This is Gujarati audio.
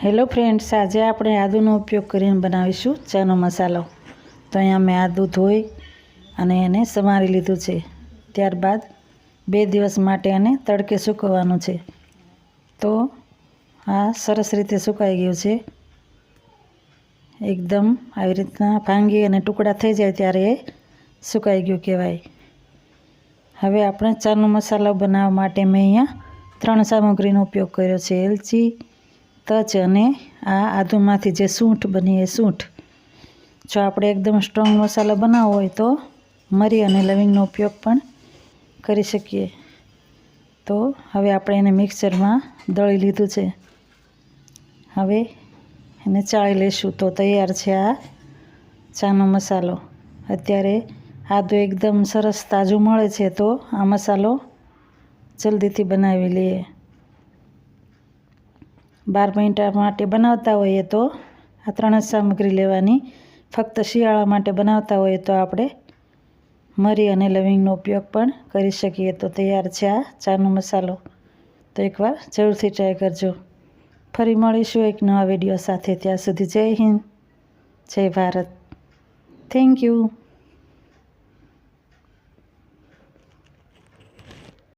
હેલો ફ્રેન્ડ્સ, આજે આપણે આદુનો ઉપયોગ કરીને બનાવીશું ચાનો મસાલો। તો અહીંયા મેં આદુ ધોઈ અને એને સમારી લીધું છે। ત્યારબાદ 2 દિવસ માટે એને તડકે સૂકવવાનું છે। તો આ સરસ રીતે સુકાઈ ગયું છે। એકદમ આવી રીતના ભાંગી અને ટુકડા થઈ જાય ત્યારે એ સુકાઈ ગયું કહેવાય। હવે આપણે ચાનો મસાલો બનાવવા માટે મેં અહીંયા 3 સામગ્રીનો ઉપયોગ કર્યો છે। એલચી, તજ અને આ આદુમાંથી જે સૂંઠ બની એ સૂંઠ। જો આપણે એકદમ સ્ટ્રોંગ મસાલો બનાવવો હોય તો મરી અને લવિંગનો ઉપયોગ પણ કરી શકીએ। તો હવે આપણે એને મિક્સરમાં દળી લીધું છે। હવે એને ચાળી લઈશું। તો તૈયાર છે આ ચાનો મસાલો। અત્યારે આદુ એકદમ સરસ તાજું મળે છે, તો આ મસાલો જલ્દીથી બનાવી લઈએ। 12 મિનિટ માટે બનાવતા હોઈએ તો આ 3 જ સામગ્રી લેવાની। ફક્ત શિયાળા માટે બનાવતા હોઈએ તો આપણે મરી અને લવિંગનો ઉપયોગ પણ કરી શકીએ। તો તૈયાર છે આ ચાનો મસાલો। તો એકવાર જરૂરથી ટ્રાય કરજો। ફરી મળીશું એક નવા વિડીયો સાથે। ત્યાં સુધી જય હિન્દ, જય ભારત। Thank you.